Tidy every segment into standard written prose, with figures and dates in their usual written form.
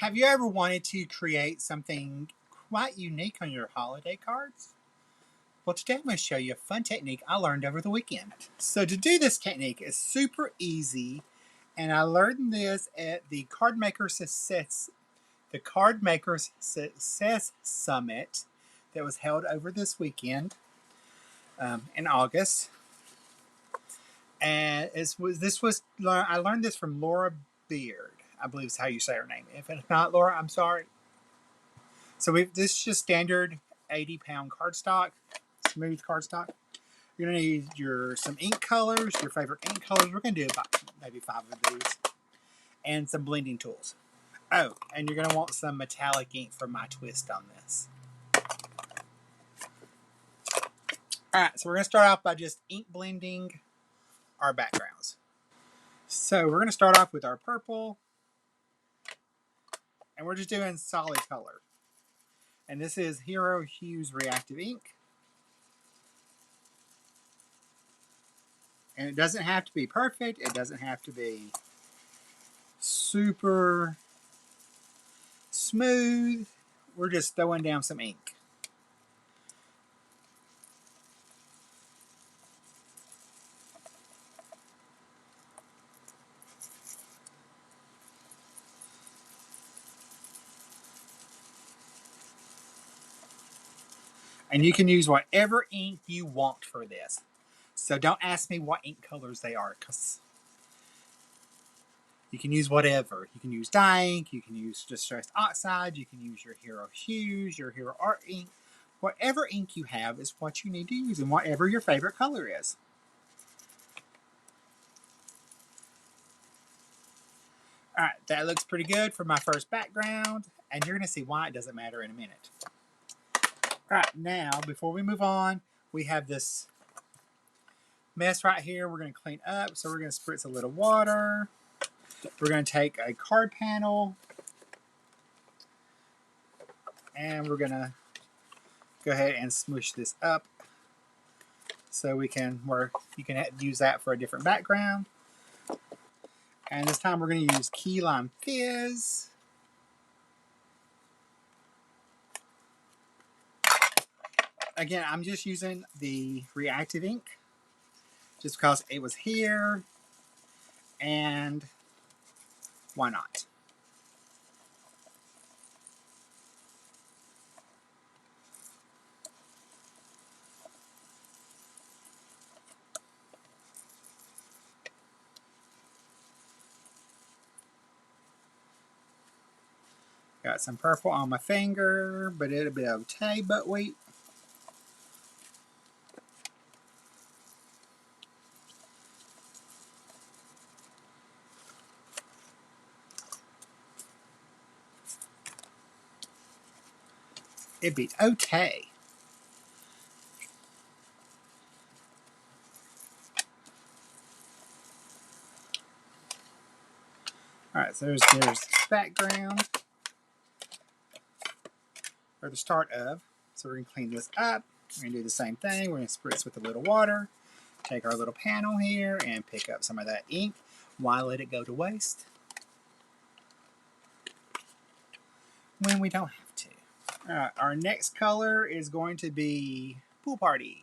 Have you ever wanted to create something quite unique on your holiday cards? Well, today I'm going to show you a fun technique I learned over the weekend. So to do this technique is super easy, and I learned this at the Card Makers Success Summit that was held over this weekend in August. And I learned this from Laura Beard, I believe is how you say her name. If it's not Laura, I'm sorry. So this is just standard 80-pound cardstock, smooth cardstock. You're going to need some ink colors, your favorite ink colors. We're going to do about maybe 5 of these. And some blending tools. Oh, and you're going to want some metallic ink for my twist on this. Alright, so we're going to start off by just ink blending our backgrounds. So we're going to start off with our purple. And we're just doing solid color. And this is Hero Hues Reactive Ink. And it doesn't have to be perfect. It doesn't have to be super smooth. We're just throwing down some ink. And you can use whatever ink you want for this. So don't ask me what ink colors they are, because you can use whatever. You can use dye ink, you can use Distressed Oxide, you can use your Hero Hues, your Hero Art ink. Whatever ink you have is what you need to use, and whatever your favorite color is. Alright, that looks pretty good for my first background, and you're going to see why it doesn't matter in a minute. Alright, now, before we move on, we have this mess right here we're going to clean up. So we're going to spritz a little water. We're going to take a card panel, and we're going to go ahead and smoosh this up so you can use that for a different background. And this time we're going to use Key Lime Fizz. Again, I'm just using the reactive ink just because it was here, and why not? Got some purple on my finger, but it'll be okay, but wait. It'd be okay. Alright, so there's background, or the start of. So we're going to clean this up. We're going to do the same thing. We're going to spritz with a little water. Take our little panel here and pick up some of that ink. Why let it go to waste when we don't have to? Alright, our next color is going to be Pool Party.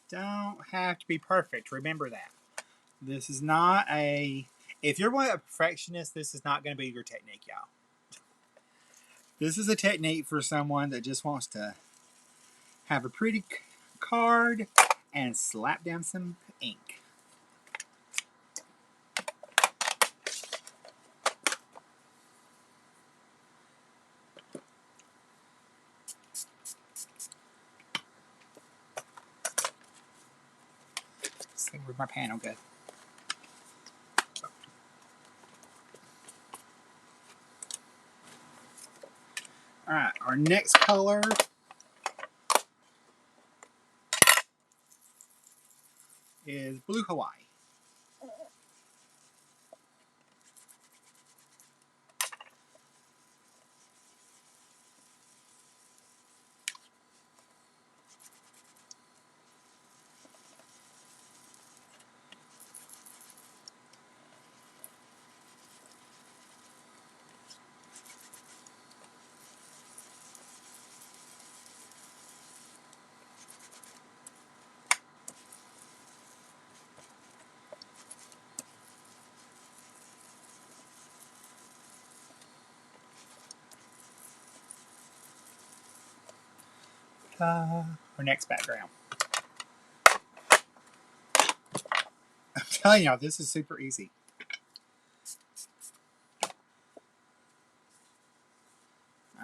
Don't have to be perfect. Remember that. This is not a... If you're a perfectionist, this is not going to be your technique, y'all. This is a technique for someone that just wants to have a pretty card and slap down some ink. Let's see where my panel goes. Alright, our next color is Blue Hawaii. Our next background. I'm telling y'all, this is super easy.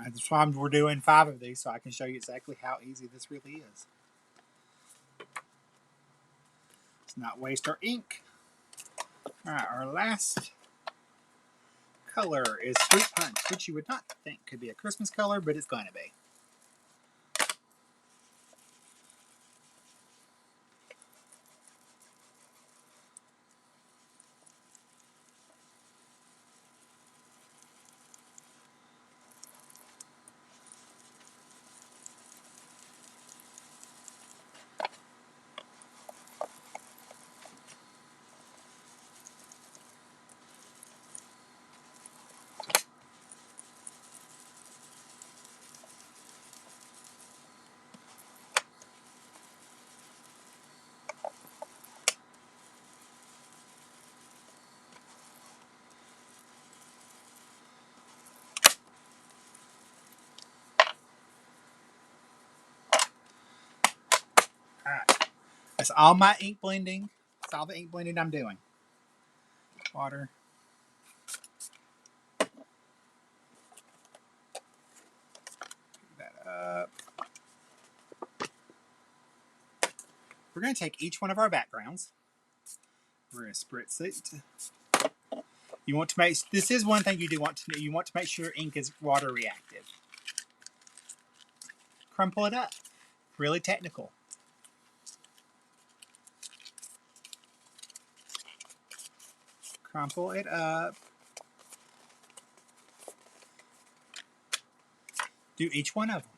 That's why we're doing 5 of these, so I can show you exactly how easy this really is. Let's not waste our ink. Alright, our last color is Fruit Punch, which you would not think could be a Christmas color, but it's going to be. Alright, that's all my ink blending. That's all the ink blending I'm doing. Water. Pick that up. We're going to take each one of our backgrounds. We're going to spritz it. You want to make, this is one thing you do want to do. You want to make sure ink is water reactive. Crumple it up. Really technical. Crumple it up. Do each one of them.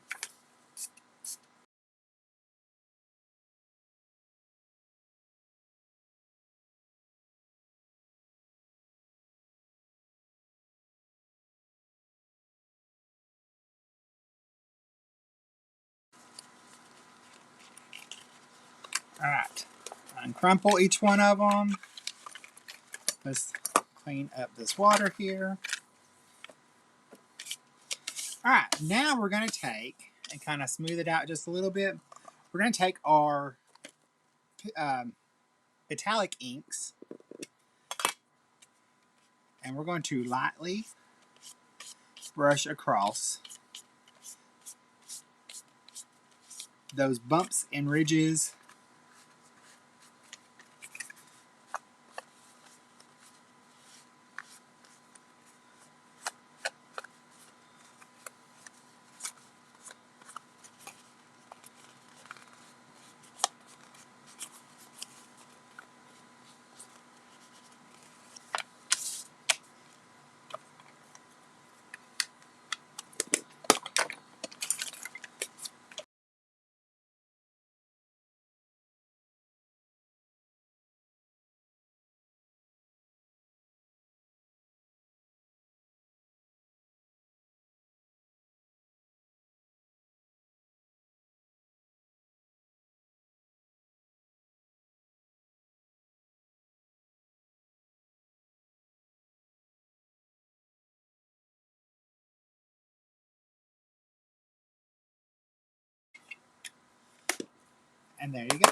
Alright. Uncrumple each one of them. Let's clean up this water here. Alright, now we're going to take and kind of smooth it out just a little bit. We're going to take our metallic inks and we're going to lightly brush across those bumps and ridges. And there you go.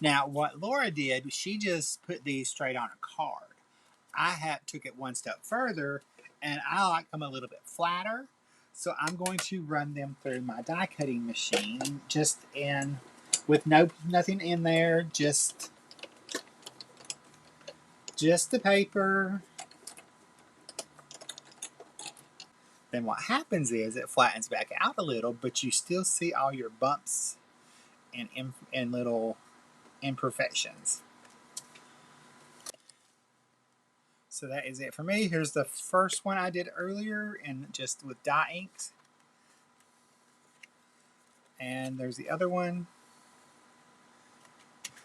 Now, what Laura did, she just put these straight on a card. I took it one step further, and I like them a little bit flatter. So I'm going to run them through my die cutting machine, just in with nothing in there, just the paper. Then what happens is it flattens back out a little, but you still see all your bumps and little imperfections. So that is it for me. Here's the first one I did earlier, and just with dye inks. And there's the other one.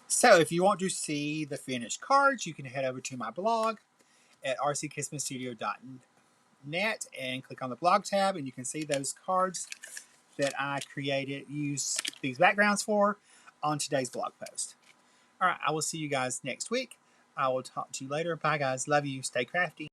So if you want to see the finished cards, you can head over to my blog at rckismanstudio.net and click on the blog tab, and you can see those cards that I use these backgrounds for on today's blog post. All right, I will see you guys next week. I will talk to you later. Bye, guys. Love you. Stay crafty.